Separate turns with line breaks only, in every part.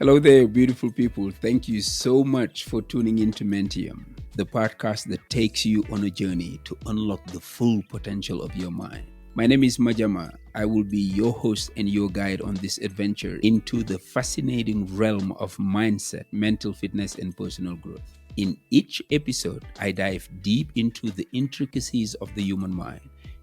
Hello there, beautiful people. Thank you so much for tuning into Mentium, the podcast that takes you on a journey to unlock the full potential of your mind. My name is Majama. I will be your host and your guide on this adventure into the fascinating realm of mindset, mental fitness, and personal growth. In each episode, I dive deep into the intricacies of the human mind,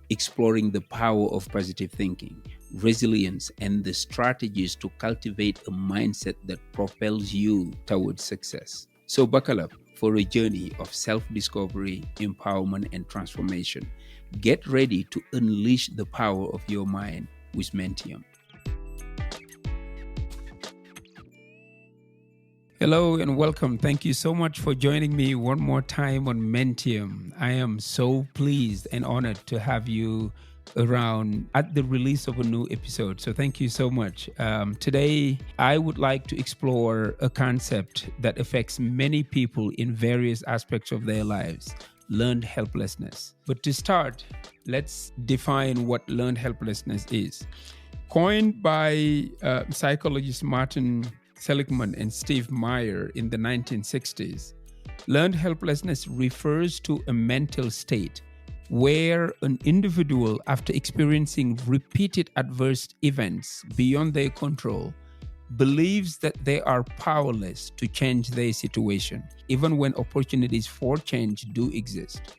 exploring the power of positive thinking, resilience, and the strategies to cultivate a mindset that propels you towards success. So, buckle up for a journey of self discovery, empowerment, and transformation. Get ready to unleash the power of your mind with Mentium. Hello and welcome. Thank you so much for joining me one more time on Mentium. I am so pleased and honored to have you around at the release of a new episode. So thank you so much. Today, I would like to explore a concept that affects many people in various aspects of their lives: learned helplessness. But to start, let's define what learned helplessness is. Coined by psychologist Martin Seligman and Steve Meyer in the 1960s, learned helplessness refers to a mental state where an individual, after experiencing repeated adverse events beyond their control, believes that they are powerless to change their situation, even when opportunities for change do exist.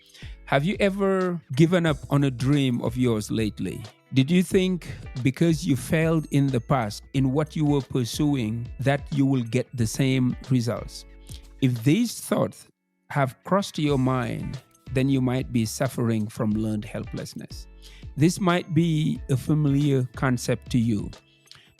Have you ever given up on a dream of yours lately? Did you think because you failed in the past in what you were pursuing that you will get the same results? If these thoughts have crossed your mind, then you might be suffering from learned helplessness. This might be a familiar concept to you,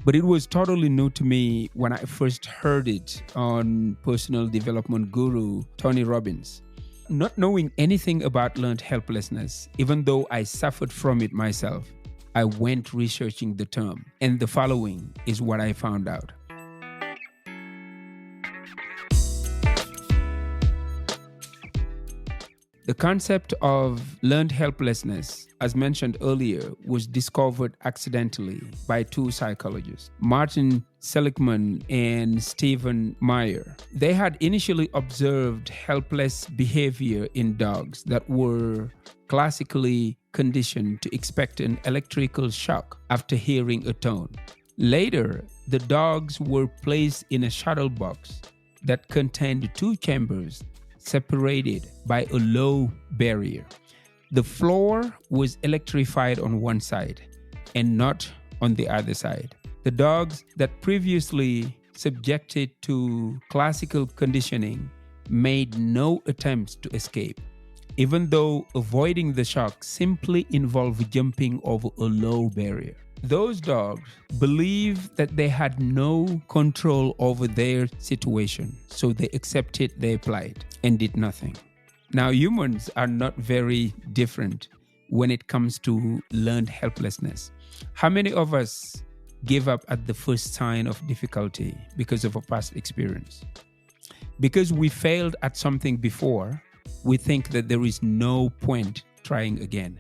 but it was totally new to me when I first heard it on personal development guru Tony Robbins. Not knowing anything about learned helplessness, even though I suffered from it myself, I went researching the term, and the following is what I found out. The concept of learned helplessness, as mentioned earlier, was discovered accidentally by two psychologists, Martin Seligman and Stephen Meyer. They had initially observed helpless behavior in dogs that were classically conditioned to expect an electrical shock after hearing a tone. Later, the dogs were placed in a shuttle box that contained two chambers separated by a low barrier. The floor was electrified on one side and not on the other side. The dogs that previously subjected to classical conditioning made no attempts to escape, even though avoiding the shock simply involved jumping over a low barrier. Those dogs believed that they had no control over their situation, so they accepted their plight and did nothing. Now, humans are not very different when it comes to learned helplessness. How many of us give up at the first sign of difficulty because of a past experience? Because we failed at something before, we think that there is no point trying again.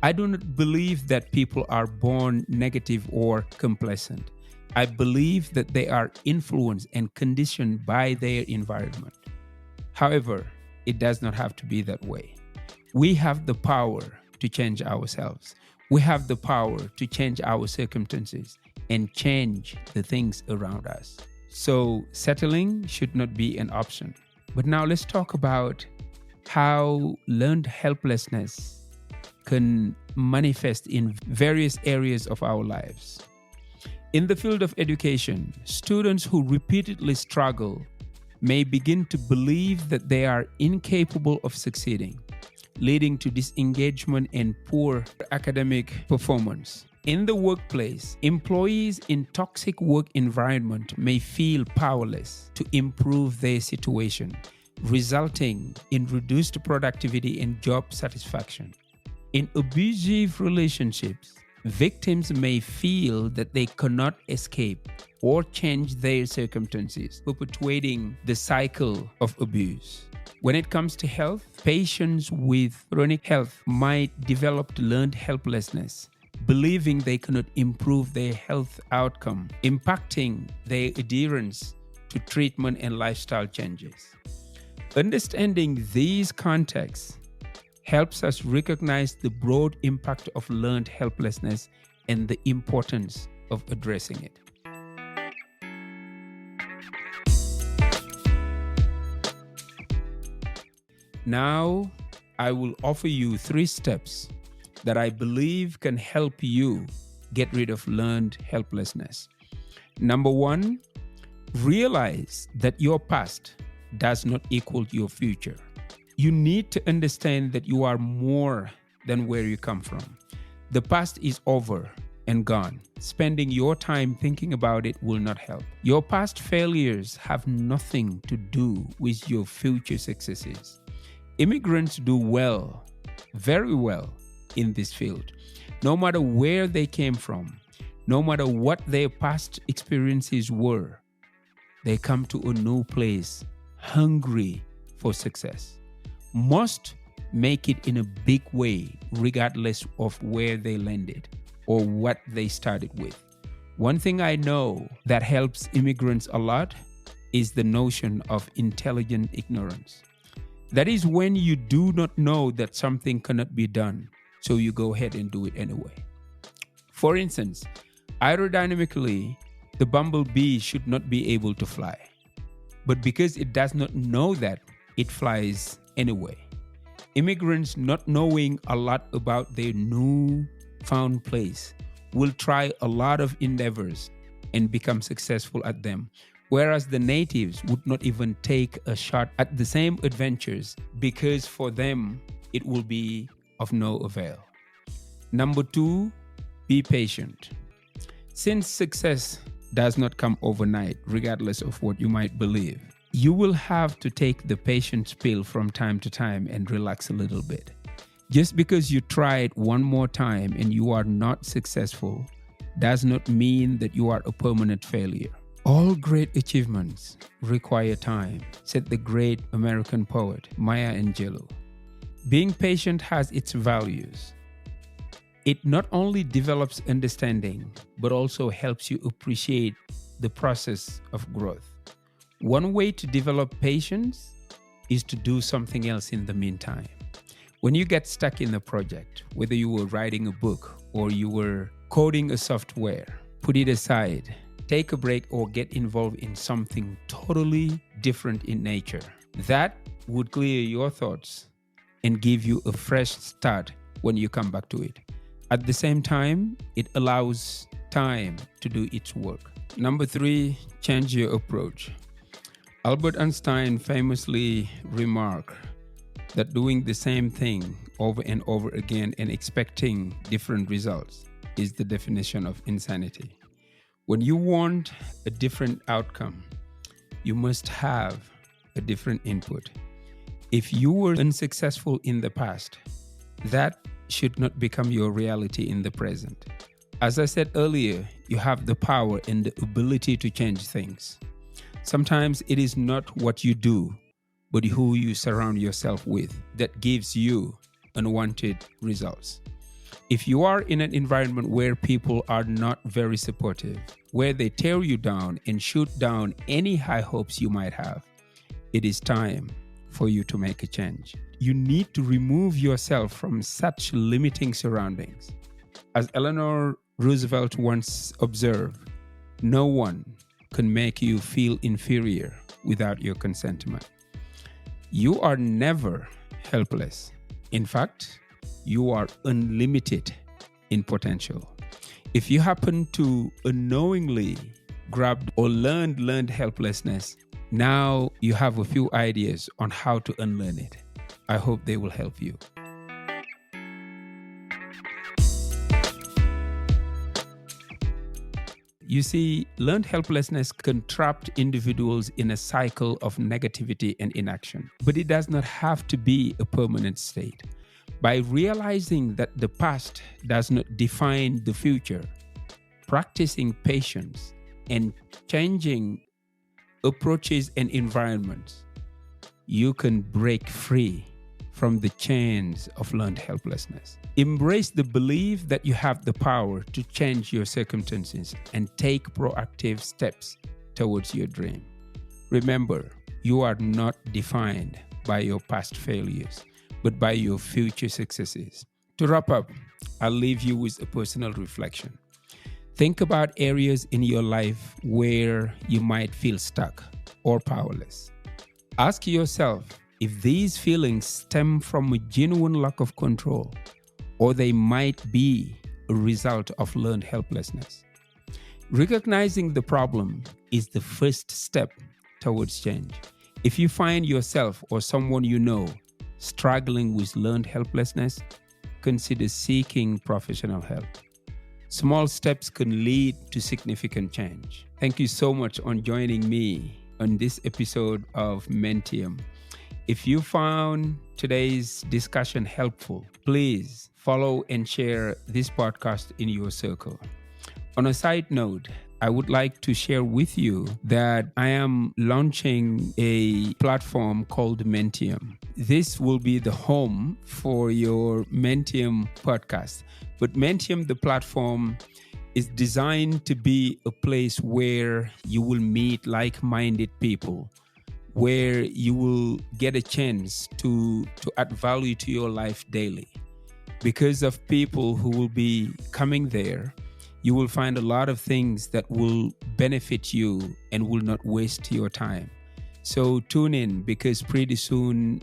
I do not believe that people are born negative or complacent. I believe that they are influenced and conditioned by their environment. However, it does not have to be that way. We have the power to change ourselves. We have the power to change our circumstances and change the things around us. So settling should not be an option. But now let's talk about how learned helplessness can manifest in various areas of our lives. In the field of education, students who repeatedly struggle may begin to believe that they are incapable of succeeding, leading to disengagement and poor academic performance. In the workplace, employees in toxic work environment may feel powerless to improve their situation, resulting in reduced productivity and job satisfaction. In abusive relationships, victims may feel that they cannot escape or change their circumstances, perpetuating the cycle of abuse. When it comes to health, patients with chronic health might develop learned helplessness believing they cannot improve their health outcome, impacting their adherence to treatment and lifestyle changes. Understanding these contexts helps us recognize the broad impact of learned helplessness and the importance of addressing it. Now, I will offer you 3 steps that I believe can help you get rid of learned helplessness. Number 1, realize that your past does not equal your future. You need to understand that you are more than where you come from. The past is over and gone. Spending your time thinking about it will not help. Your past failures have nothing to do with your future successes. Immigrants do well, very well, in this field. No matter where they came from, no matter what their past experiences were, they come to a new place hungry for success. Most make it in a big way, regardless of where they landed or what they started with. One thing I know that helps immigrants a lot is the notion of intelligent ignorance. That is when you do not know that something cannot be done, so you go ahead and do it anyway. For instance, aerodynamically, the bumblebee should not be able to fly. But because it does not know that, it flies anyway. Immigrants not knowing a lot about their new found place will try a lot of endeavors and become successful at them, whereas the natives would not even take a shot at the same adventures because for them it will be of no avail. Number 2, be patient. Since success does not come overnight, regardless of what you might believe, you will have to take the patience pill from time to time and relax a little bit. Just because you try it one more time and you are not successful does not mean that you are a permanent failure. All great achievements require time, said the great American poet Maya Angelou. Being patient has its values. It not only develops understanding, but also helps you appreciate the process of growth. One way to develop patience is to do something else in the meantime. When you get stuck in a project, whether you were writing a book or you were coding a software, put it aside, take a break, or get involved in something totally different in nature. That would clear your thoughts and give you a fresh start when you come back to it. At the same time, it allows time to do its work. Number 3, change your approach. Albert Einstein famously remarked that doing the same thing over and over again and expecting different results is the definition of insanity. When you want a different outcome, you must have a different input. If you were unsuccessful in the past, that should not become your reality in the present. As I said earlier, you have the power and the ability to change things. Sometimes it is not what you do, but who you surround yourself with that gives you unwanted results. If you are in an environment where people are not very supportive, where they tear you down and shoot down any high hopes you might have, it is time for you to make a change. You need to remove yourself from such limiting surroundings. As Eleanor Roosevelt once observed, no one can make you feel inferior without your consentment. You are never helpless. In fact, you are unlimited in potential. If you happen to unknowingly grab or learned helplessness, now you have a few ideas on how to unlearn it. I hope they will help you. You see, learned helplessness can trap individuals in a cycle of negativity and inaction, but it does not have to be a permanent state. By realizing that the past does not define the future, practicing patience, and changing approaches and environments, you can break free from the chains of learned helplessness. Embrace the belief that you have the power to change your circumstances and take proactive steps towards your dream. Remember, you are not defined by your past failures, but by your future successes. To wrap up, I'll leave you with a personal reflection. Think about areas in your life where you might feel stuck or powerless. Ask yourself if these feelings stem from a genuine lack of control or they might be a result of learned helplessness. Recognizing the problem is the first step towards change. If you find yourself or someone you know struggling with learned helplessness, consider seeking professional help. Small steps can lead to significant change. Thank you so much for joining me on this episode of Mentium. If you found today's discussion helpful, please follow and share this podcast in your circle. On a side note, I would like to share with you that I am launching a platform called Mentium. This will be the home for your Mentium podcast. But Mentium, the platform, is designed to be a place where you will meet like-minded people, where you will get a chance to add value to your life daily. Because of people who will be coming there, you will find a lot of things that will benefit you and will not waste your time. So tune in, because pretty soon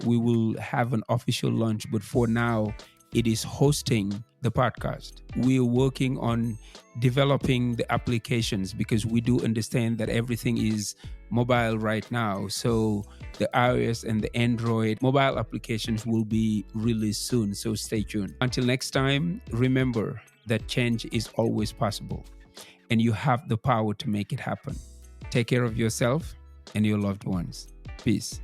we will have an official launch. But for now, it is hosting the podcast. We are working on developing the applications because we do understand that everything is mobile right now. So the iOS and the Android mobile applications will be released soon. So stay tuned. Until next time, remember that change is always possible and you have the power to make it happen. Take care of yourself and your loved ones. Peace.